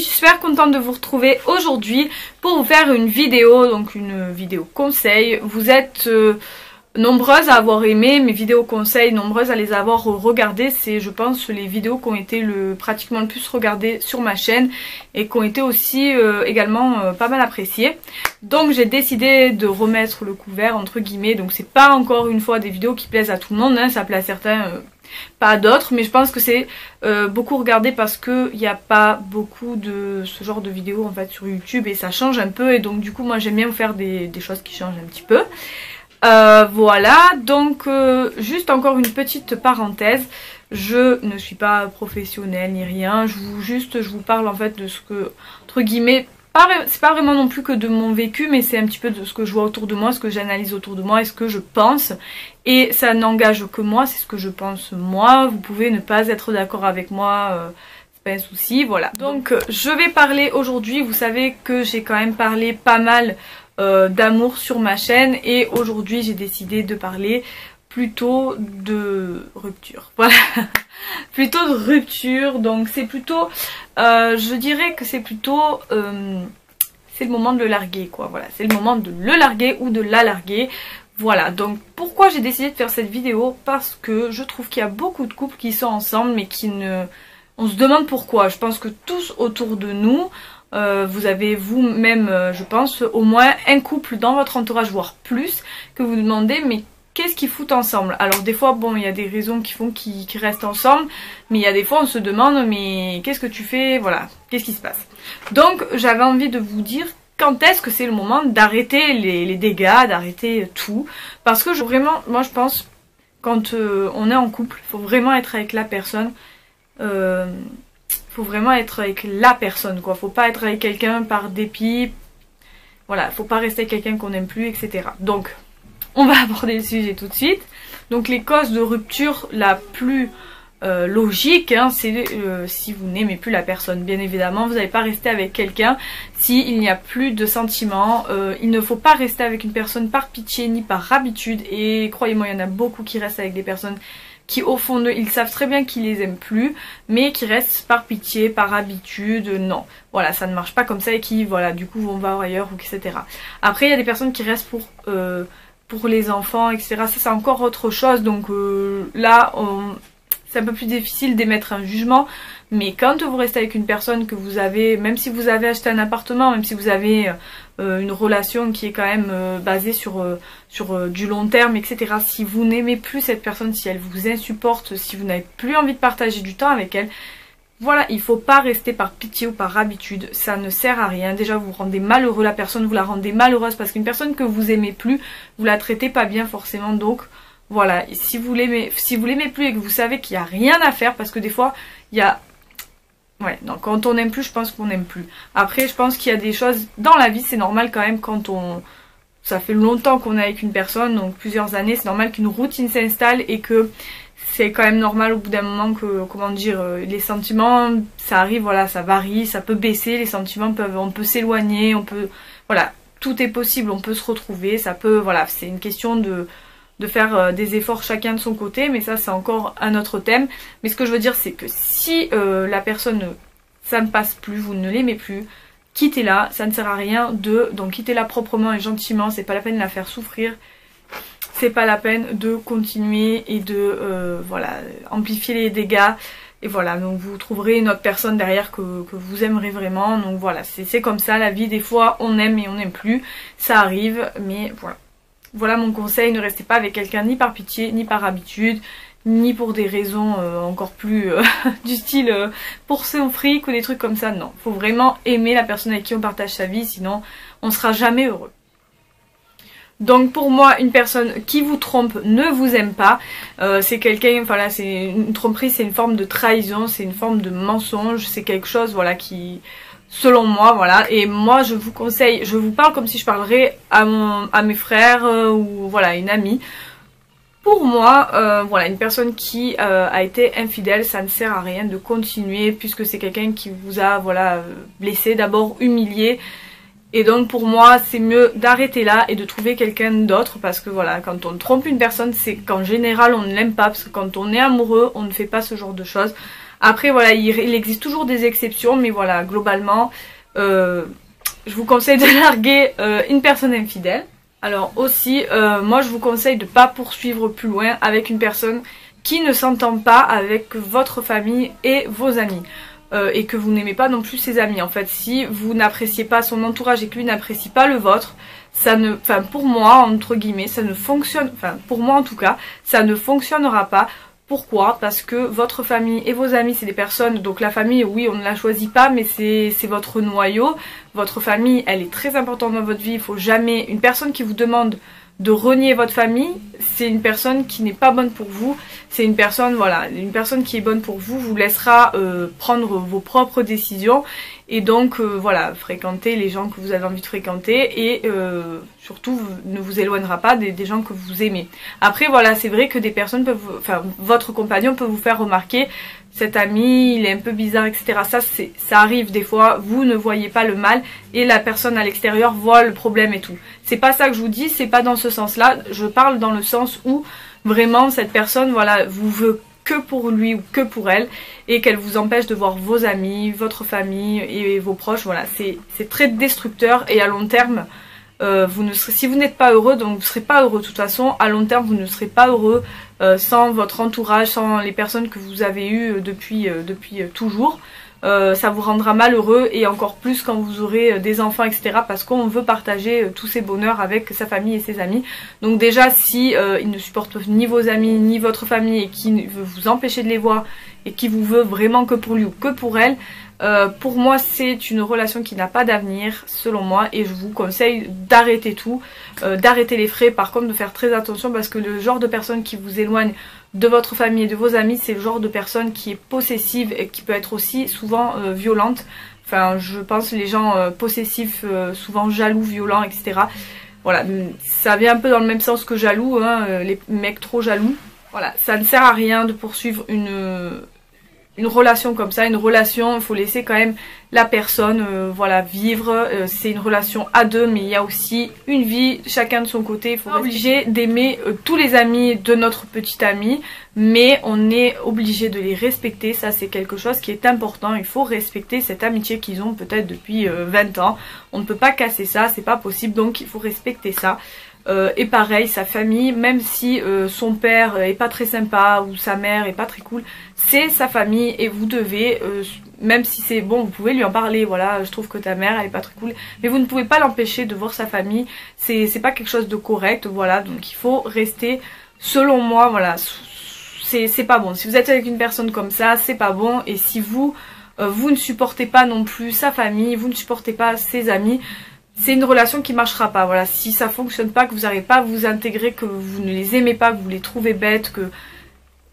je suis super contente de vous retrouver aujourd'hui pour vous faire une vidéo, donc une vidéo conseil. Vous êtes nombreuses à avoir aimé mes vidéos conseils, nombreuses à les avoir regardées. C'est, je pense, les vidéos qui ont été pratiquement le plus regardées sur ma chaîne et qui ont été aussi également pas mal appréciées. Donc j'ai décidé de remettre le couvert entre guillemets. Donc c'est pas encore une fois des vidéos qui plaisent à tout le monde, hein. Ça plaît à certains, pas à d'autres, mais je pense que c'est beaucoup regardé parce que il n'y a pas beaucoup de ce genre de vidéos en fait sur YouTube et ça change un peu, et donc du coup moi j'aime bien vous faire des choses qui changent un petit peu. Voilà, donc juste encore une petite parenthèse, je ne suis pas professionnelle ni rien, je vous parle en fait de ce que, entre guillemets, c'est pas vraiment non plus que de mon vécu, mais c'est un petit peu de ce que je vois autour de moi, ce que j'analyse autour de moi et ce que je pense, et ça n'engage que moi, c'est ce que je pense moi. Vous pouvez ne pas être d'accord avec moi, c'est pas un souci, voilà. Donc je vais parler aujourd'hui, vous savez que j'ai quand même parlé pas mal d'amour sur ma chaîne, et aujourd'hui j'ai décidé de parler plutôt de rupture, voilà. Plutôt de rupture, donc c'est plutôt je dirais que c'est plutôt c'est le moment de le larguer quoi, voilà, c'est le moment de le larguer ou de la larguer. Voilà, donc pourquoi j'ai décidé de faire cette vidéo? Parce que je trouve qu'il y a beaucoup de couples qui sont ensemble mais qui ne... On se demande pourquoi. Je pense que tous autour de nous, vous avez vous-même, je pense, au moins un couple dans votre entourage, voire plus, que vous demandez mais qu'est-ce qu'ils foutent ensemble? Alors des fois, bon, il y a des raisons qui font qu'ils restent ensemble, mais il y a des fois on se demande mais qu'est-ce que tu fais? Voilà, qu'est-ce qui se passe? Donc j'avais envie de vous dire quand est-ce que c'est le moment d'arrêter les dégâts, d'arrêter tout, parce que vraiment, moi je pense, quand on est en couple, il faut vraiment être avec la personne. Faut vraiment être avec la personne quoi, faut pas être avec quelqu'un par dépit, voilà, faut pas rester avec quelqu'un qu'on n'aime plus, etc. Donc on va aborder le sujet tout de suite. Donc les causes de rupture la plus logique, hein, c'est si vous n'aimez plus la personne. Bien évidemment vous n'allez pas rester avec quelqu'un s'il n'y a plus de sentiments. Il ne faut pas rester avec une personne par pitié ni par habitude, et croyez-moi il y en a beaucoup qui restent avec des personnes qui au fond d'eux, ils savent très bien qu'ils les aiment plus, mais qui restent par pitié, par habitude, non. Voilà, ça ne marche pas comme ça, et qui, voilà, du coup vont voir ailleurs, etc. Après, il y a des personnes qui restent pour les enfants, etc. Ça, c'est encore autre chose, donc là, c'est un peu plus difficile d'émettre un jugement, mais quand vous restez avec une personne que vous avez, même si vous avez acheté un appartement, même si vous avez une relation qui est quand même basée sur du long terme, etc. Si vous n'aimez plus cette personne, si elle vous insupporte, si vous n'avez plus envie de partager du temps avec elle, voilà, il faut pas rester par pitié ou par habitude, ça ne sert à rien. Déjà vous rendez malheureux la personne, vous la rendez malheureuse, parce qu'une personne que vous aimez plus, vous la traitez pas bien forcément, donc voilà, si vous l'aimez plus et que vous savez qu'il n'y a rien à faire, parce que des fois il y a... Ouais, non, quand on n'aime plus, je pense qu'on n'aime plus. Après, je pense qu'il y a des choses dans la vie, c'est normal quand même quand ça fait longtemps qu'on est avec une personne, donc plusieurs années, c'est normal qu'une routine s'installe et que c'est quand même normal au bout d'un moment que, comment dire, les sentiments, ça arrive, voilà, ça varie, ça peut baisser, les sentiments on peut s'éloigner, on peut, voilà, tout est possible, on peut se retrouver, ça peut, voilà, c'est une question de faire des efforts chacun de son côté, mais ça c'est encore un autre thème. Mais ce que je veux dire c'est que si la personne, ça ne passe plus, vous ne l'aimez plus, quittez-la, ça ne sert à rien donc quittez-la proprement et gentiment, c'est pas la peine de la faire souffrir, c'est pas la peine de continuer et de voilà, amplifier les dégâts, et voilà, donc vous trouverez une autre personne derrière que vous aimerez vraiment, donc voilà, c'est comme ça la vie, des fois on aime et on n'aime plus, ça arrive, mais voilà. Voilà mon conseil, ne restez pas avec quelqu'un ni par pitié, ni par habitude, ni pour des raisons encore plus du style pour son fric ou des trucs comme ça, non. Faut vraiment aimer la personne avec qui on partage sa vie, sinon on sera jamais heureux. Donc pour moi, une personne qui vous trompe ne vous aime pas, c'est quelqu'un, enfin là c'est une tromperie, c'est une forme de trahison, c'est une forme de mensonge, c'est quelque chose voilà qui... Selon moi, voilà, et moi je vous conseille, je vous parle comme si je parlerais à mes frères ou voilà, une amie. Pour moi, voilà, une personne qui a été infidèle, ça ne sert à rien de continuer puisque c'est quelqu'un qui vous a, voilà, blessé, d'abord humilié. Et donc pour moi, c'est mieux d'arrêter là et de trouver quelqu'un d'autre, parce que voilà, quand on trompe une personne, c'est qu'en général on ne l'aime pas, parce que quand on est amoureux, on ne fait pas ce genre de choses. Après voilà, il existe toujours des exceptions, mais voilà, globalement, je vous conseille de larguer une personne infidèle. Alors aussi, moi je vous conseille de ne pas poursuivre plus loin avec une personne qui ne s'entend pas avec votre famille et vos amis. Et que vous n'aimez pas non plus ses amis. En fait, si vous n'appréciez pas son entourage et que lui n'apprécie pas le vôtre, ça ne, enfin pour moi, entre guillemets, ça ne fonctionne, enfin pour moi en tout cas, ça ne fonctionnera pas. Pourquoi? Parce que votre famille et vos amis, c'est des personnes, donc la famille, oui, on ne la choisit pas, mais c'est votre noyau. Votre famille, elle est très importante dans votre vie. Il faut jamais, une personne qui vous demande de renier votre famille, c'est une personne qui n'est pas bonne pour vous. C'est une personne, voilà, une personne qui est bonne pour vous, vous laissera prendre vos propres décisions et donc voilà, fréquenter les gens que vous avez envie de fréquenter et surtout ne vous éloignera pas des gens que vous aimez. Après voilà, c'est vrai que des personnes peuvent, enfin votre compagnon peut vous faire remarquer cet ami, il est un peu bizarre, etc. Ça arrive des fois, vous ne voyez pas le mal et la personne à l'extérieur voit le problème et tout. C'est pas ça que je vous dis, c'est pas dans ce sens-là, je parle dans le sens où vraiment cette personne, voilà, vous veut que pour lui ou que pour elle et qu'elle vous empêche de voir vos amis, votre famille et vos proches, voilà, c'est très destructeur et à long terme, si vous n'êtes pas heureux, donc vous ne serez pas heureux de toute façon, à long terme vous ne serez pas heureux sans votre entourage, sans les personnes que vous avez eues depuis toujours. Ça vous rendra malheureux et encore plus quand vous aurez des enfants, etc. parce qu'on veut partager tous ces bonheurs avec sa famille et ses amis. Donc déjà si il ne supporte ni vos amis ni votre famille et qui veut vous empêcher de les voir et qui vous veut vraiment que pour lui ou que pour elle, pour moi c'est une relation qui n'a pas d'avenir selon moi et je vous conseille d'arrêter tout, d'arrêter les frais, par contre de faire très attention parce que le genre de personne qui vous éloigne de votre famille et de vos amis, c'est le genre de personne qui est possessive et qui peut être aussi souvent violente. Enfin je pense les gens possessifs, souvent jaloux, violents, etc. Voilà, ça vient un peu dans le même sens que jaloux, hein, les mecs trop jaloux. Voilà, ça ne sert à rien de poursuivre une relation comme ça, une relation, il faut laisser quand même la personne voilà, vivre, c'est une relation à deux mais il y a aussi une vie, chacun de son côté, il faut pas obligé d'aimer tous les amis de notre petit ami, mais on est obligé de les respecter, ça c'est quelque chose qui est important, il faut respecter cette amitié qu'ils ont peut-être depuis 20 ans, on ne peut pas casser ça, c'est pas possible, donc il faut respecter ça. Et pareil, sa famille, même si son père est pas très sympa ou sa mère est pas très cool, c'est sa famille et vous devez, même si c'est bon, vous pouvez lui en parler, voilà, je trouve que ta mère elle est pas très cool, mais vous ne pouvez pas l'empêcher de voir sa famille, c'est pas quelque chose de correct, voilà, donc il faut rester, selon moi, voilà, c'est pas bon. Si vous êtes avec une personne comme ça, c'est pas bon, et si vous ne supportez pas non plus sa famille, vous ne supportez pas ses amis, c'est une relation qui marchera pas, voilà, si ça fonctionne pas, que vous n'arrivez pas à vous intégrer, que vous ne les aimez pas, que vous les trouvez bêtes, que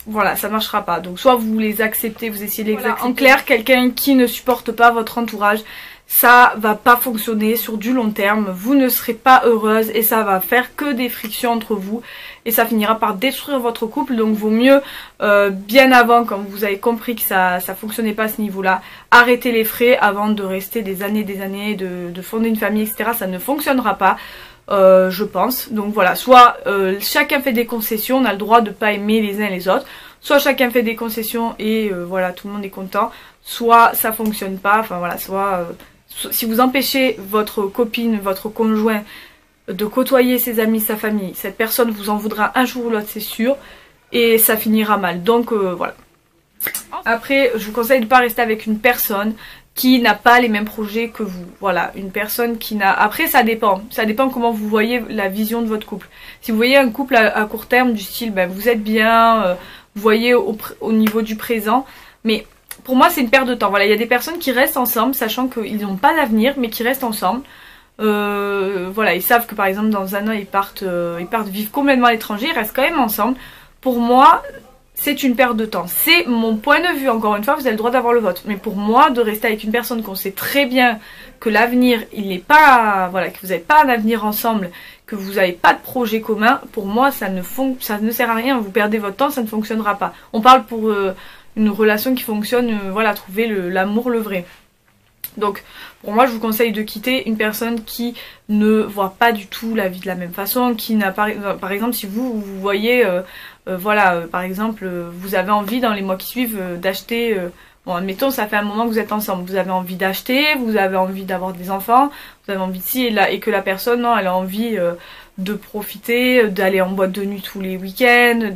voilà, ça marchera pas. Donc soit vous les acceptez, vous essayez de les accepter. En clair, quelqu'un qui ne supporte pas votre entourage, ça va pas fonctionner sur du long terme, vous ne serez pas heureuse et ça va faire que des frictions entre vous et ça finira par détruire votre couple, donc vaut mieux bien avant, quand vous avez compris que ça fonctionnait pas à ce niveau là, arrêter les frais avant de rester des années, de fonder une famille, etc. Ça ne fonctionnera pas, je pense. Donc voilà, soit chacun fait des concessions, on a le droit de pas aimer les uns les autres, soit chacun fait des concessions et voilà, tout le monde est content, soit ça fonctionne pas, enfin voilà, soit si vous empêchez votre copine, votre conjoint de côtoyer ses amis, sa famille, cette personne vous en voudra un jour ou l'autre, c'est sûr, et ça finira mal. Donc voilà. Après, je vous conseille de ne pas rester avec une personne qui n'a pas les mêmes projets que vous. Voilà, une personne qui n'a... Après, ça dépend comment vous voyez la vision de votre couple. Si vous voyez un couple à court terme du style, ben, vous êtes bien, vous voyez au niveau du présent, mais pour moi c'est une perte de temps. Voilà, il y a des personnes qui restent ensemble, sachant qu'ils n'ont pas d'avenir, mais qui restent ensemble. Voilà, ils savent que par exemple dans un an ils partent vivre complètement à l'étranger, ils restent quand même ensemble. Pour moi, c'est une perte de temps. C'est mon point de vue, encore une fois, vous avez le droit d'avoir le vôtre. Mais pour moi, de rester avec une personne qu'on sait très bien que l'avenir, il n'est pas... Voilà, que vous n'avez pas un avenir ensemble, que vous n'avez pas de projet commun, pour moi, ça ne sert à rien. Vous perdez votre temps, ça ne fonctionnera pas. On parle pour une relation qui fonctionne, voilà, trouver l'amour, le vrai. Donc pour moi je vous conseille de quitter une personne qui ne voit pas du tout la vie de la même façon, qui n'a pas, par exemple si vous voyez, voilà, par exemple vous avez envie dans les mois qui suivent d'acheter, bon admettons ça fait un moment que vous êtes ensemble, vous avez envie d'acheter, vous avez envie d'avoir des enfants, vous avez envie de ci et là, et que la personne non elle a envie de profiter, d'aller en boîte de nuit tous les week-ends,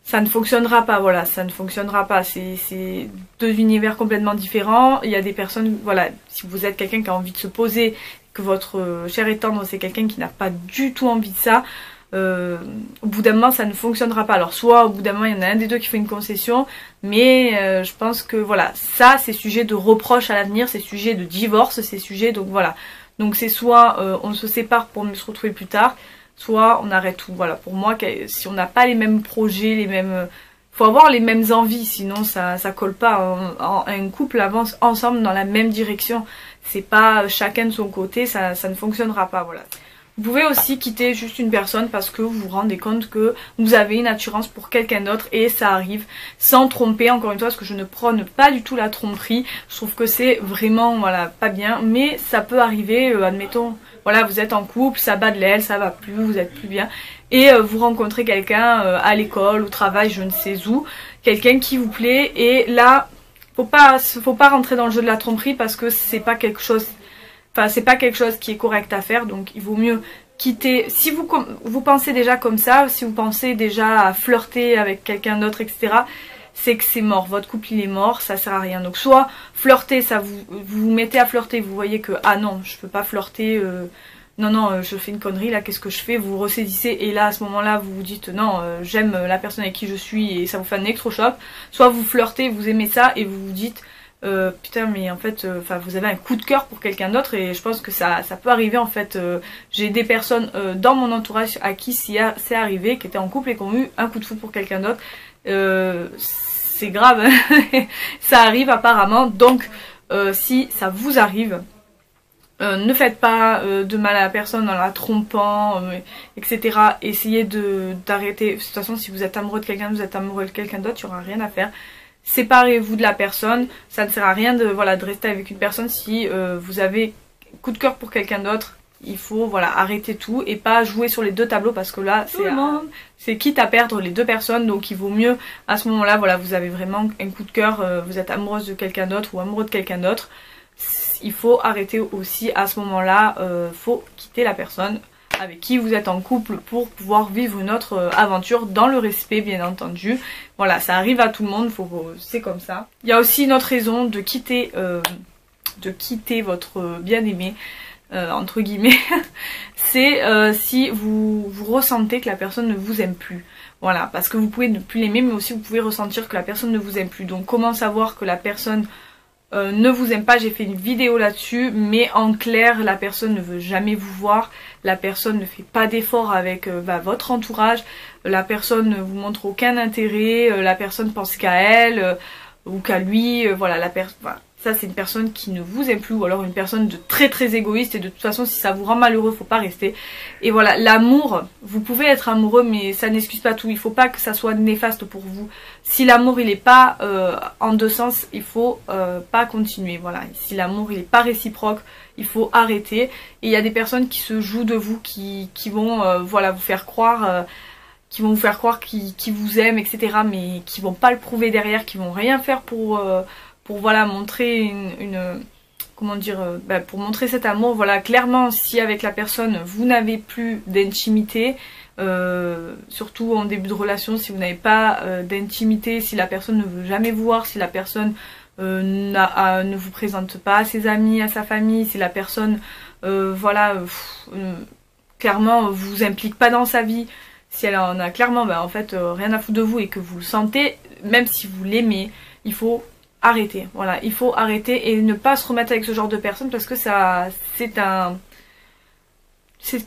ça ne fonctionnera pas, voilà, ça ne fonctionnera pas, c'est deux univers complètement différents. Il y a des personnes, voilà, si vous êtes quelqu'un qui a envie de se poser, que votre cher et tendre c'est quelqu'un qui n'a pas du tout envie de ça, au bout d'un moment ça ne fonctionnera pas. Alors soit au bout d'un moment il y en a un des deux qui fait une concession, mais je pense que voilà, ça c'est sujet de reproche à l'avenir, c'est sujet de divorce, c'est sujet, donc voilà. Donc c'est soit on se sépare pour mieux se retrouver plus tard, soit on arrête tout. Voilà, pour moi, si on n'a pas les mêmes projets, les mêmes... faut avoir les mêmes envies, sinon ça colle pas. Un couple avance ensemble dans la même direction. C'est pas chacun de son côté, ça ne fonctionnera pas, voilà. Vous pouvez aussi quitter juste une personne parce que vous vous rendez compte que vous avez une attirance pour quelqu'un d'autre et ça arrive sans tromper, encore une fois, parce que je ne prône pas du tout la tromperie. Je trouve que c'est vraiment, voilà, pas bien, mais ça peut arriver, admettons, voilà, vous êtes en couple, ça bat de l'aile, ça va plus, vous êtes plus bien, et vous rencontrez quelqu'un à l'école, au travail, je ne sais où, quelqu'un qui vous plaît, et là, faut pas rentrer dans le jeu de la tromperie parce que c'est pas quelque chose... Enfin, c'est pas quelque chose qui est correct à faire, donc il vaut mieux quitter. Si vous pensez déjà comme ça, si vous pensez déjà à flirter avec quelqu'un d'autre, etc., c'est que c'est mort. Votre couple il est mort, ça sert à rien. Donc soit flirter, ça vous mettez à flirter, vous voyez que ah non, je peux pas flirter, non, je fais une connerie là, qu'est-ce que je fais? Vous vous ressaisissez et là à ce moment-là vous vous dites non, j'aime la personne avec qui je suis et ça vous fait un électrochoc. Soit vous flirtez, vous aimez ça et vous vous dites putain mais en fait vous avez un coup de cœur pour quelqu'un d'autre et je pense que ça peut arriver en fait. J'ai des personnes dans mon entourage à qui c'est arrivé, qui étaient en couple et qui ont eu un coup de foudre pour quelqu'un d'autre. C'est grave. Ça arrive apparemment, donc si ça vous arrive, ne faites pas de mal à la personne en la trompant, etc. Essayez d'arrêter. De toute façon si vous êtes amoureux de quelqu'un, vous êtes amoureux de quelqu'un d'autre, il n'y aura rien à faire. Séparez-vous de la personne, ça ne sert à rien de rester avec une personne si vous avez coup de cœur pour quelqu'un d'autre. Il faut arrêter tout et pas jouer sur les deux tableaux parce que là c'est quitte à perdre les deux personnes, donc il vaut mieux à ce moment-là, vous avez vraiment un coup de cœur, vous êtes amoureuse de quelqu'un d'autre ou amoureux de quelqu'un d'autre, il faut arrêter aussi à ce moment-là, faut quitter la personne avec qui vous êtes en couple pour pouvoir vivre une autre aventure dans le respect bien entendu. Voilà, ça arrive à tout le monde, c'est comme ça. Il y a aussi une autre raison de quitter votre bien-aimé, entre guillemets, c'est si vous ressentez que la personne ne vous aime plus. Voilà, parce que vous pouvez ne plus l'aimer mais aussi vous pouvez ressentir que la personne ne vous aime plus. Donc comment savoir que la personne ne vous aime pas? J'ai fait une vidéo là-dessus, mais en clair la personne ne veut jamais vous voir, la personne ne fait pas d'effort avec votre entourage, la personne ne vous montre aucun intérêt, la personne pense qu'à elle ou qu'à lui, voilà, ça c'est une personne qui ne vous aime plus, ou alors une personne de très très égoïste, et de toute façon si ça vous rend malheureux faut pas rester. Et voilà, l'amour, vous pouvez être amoureux mais ça n'excuse pas tout, il faut pas que ça soit néfaste pour vous. Si l'amour il est pas en deux sens, il faut pas continuer, voilà. Si l'amour il est pas réciproque, il faut arrêter. Et il y a des personnes qui se jouent de vous, qui vont vous faire croire qu'ils vous aiment, etc., mais qui vont pas le prouver derrière, qui vont rien faire pour montrer pour montrer cet amour. Voilà, clairement si avec la personne vous n'avez plus d'intimité, surtout en début de relation, si vous n'avez pas d'intimité, si la personne ne veut jamais vous voir, si la personne ne vous présente pas à ses amis, à sa famille, si la personne clairement vous implique pas dans sa vie, si elle en a clairement rien à foutre de vous et que vous le sentez, même si vous l'aimez, il faut arrêter. Voilà, il faut arrêter et ne pas se remettre avec ce genre de personnes parce que c'est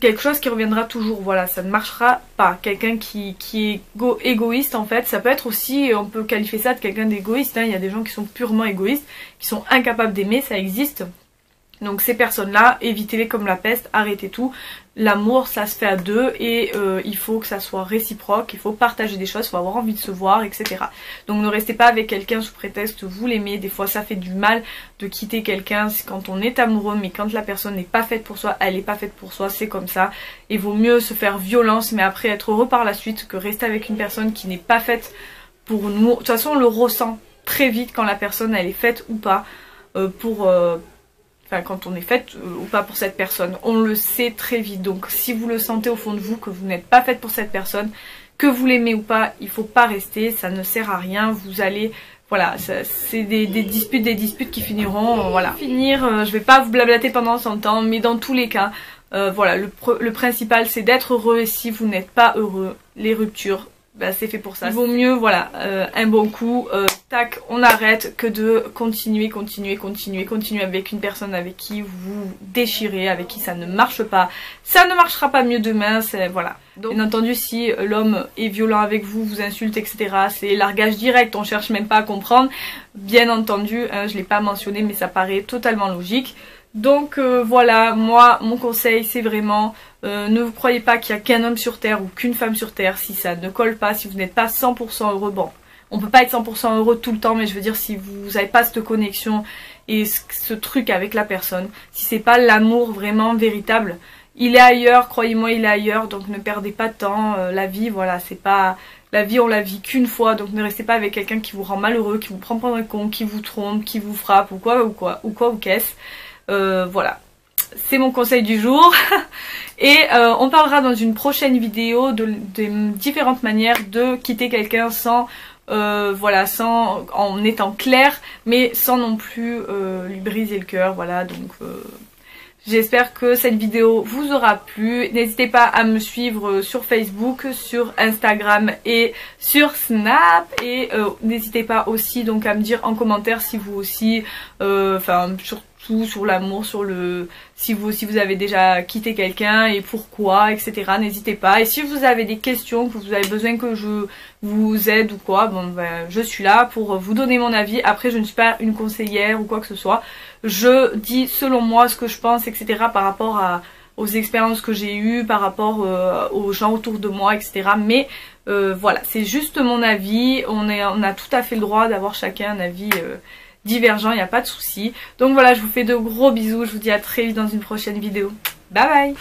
quelque chose qui reviendra toujours. Voilà, ça ne marchera pas. Quelqu'un qui est égoïste en fait, ça peut être aussi, on peut qualifier ça de quelqu'un d'égoïste, hein. Il y a des gens qui sont purement égoïstes, qui sont incapables d'aimer, ça existe. Donc ces personnes-là, évitez-les comme la peste, arrêtez tout. L'amour, ça se fait à deux et il faut que ça soit réciproque, il faut partager des choses, il faut avoir envie de se voir, etc. Donc ne restez pas avec quelqu'un sous prétexte que vous l'aimez. Des fois ça fait du mal de quitter quelqu'un quand on est amoureux, mais quand la personne n'est pas faite pour soi, elle n'est pas faite pour soi, c'est comme ça. Et vaut mieux se faire violence, mais après être heureux par la suite, que rester avec une personne qui n'est pas faite pour nous. De toute façon on le ressent très vite quand la personne elle est faite ou pas quand on est faite ou pas pour cette personne. On le sait très vite. Donc si vous le sentez au fond de vous que vous n'êtes pas faite pour cette personne, que vous l'aimez ou pas, il faut pas rester, ça ne sert à rien. Vous allez, voilà, c'est des disputes qui finiront, voilà. Je vais pas vous blablater pendant 100 ans, mais dans tous les cas, voilà, le principal c'est d'être heureux, et si vous n'êtes pas heureux, les ruptures, bah, c'est fait pour ça. Il vaut mieux, voilà, un bon coup, tac, on arrête, que de continuer avec une personne avec qui vous déchirez, avec qui ça ne marche pas. Ça ne marchera pas mieux demain, c'est, voilà. Donc, bien entendu, si l'homme est violent avec vous, vous insulte, etc., c'est largage direct, on cherche même pas à comprendre. Bien entendu, hein, je l'ai pas mentionné, mais ça paraît totalement logique. Donc voilà, moi mon conseil c'est vraiment ne vous croyez pas qu'il y a qu'un homme sur terre ou qu'une femme sur terre. Si ça ne colle pas, si vous n'êtes pas 100% heureux, bon, on peut pas être 100% heureux tout le temps, mais je veux dire, si vous n'avez pas cette connexion et ce truc avec la personne, si c'est pas l'amour vraiment véritable, il est ailleurs, croyez-moi, il est ailleurs. Donc ne perdez pas de temps, la vie, voilà, c'est pas... La vie, on la vit qu'une fois, donc ne restez pas avec quelqu'un qui vous rend malheureux, qui vous prend pour un con, qui vous trompe, qui vous frappe ou qu'est-ce. Voilà, c'est mon conseil du jour. Et on parlera dans une prochaine vidéo des différentes manières de quitter quelqu'un sans voilà, en étant clair, mais sans non plus lui briser le cœur. Voilà, donc j'espère que cette vidéo vous aura plu. N'hésitez pas à me suivre sur Facebook, sur Instagram et sur Snap. Et n'hésitez pas aussi donc à me dire en commentaire si vous aussi, surtout sur l'amour, si vous avez déjà quitté quelqu'un et pourquoi, etc. N'hésitez pas. Et si vous avez des questions, que vous avez besoin que je vous aide ou quoi, bon ben je suis là pour vous donner mon avis. Après je ne suis pas une conseillère ou quoi que ce soit. Je dis selon moi ce que je pense, etc. par rapport aux expériences que j'ai eues, par rapport aux gens autour de moi, etc. Mais voilà, c'est juste mon avis. On a tout à fait le droit d'avoir chacun un avis divergent, il n'y a pas de souci. Donc voilà, je vous fais de gros bisous. Je vous dis à très vite dans une prochaine vidéo. Bye bye!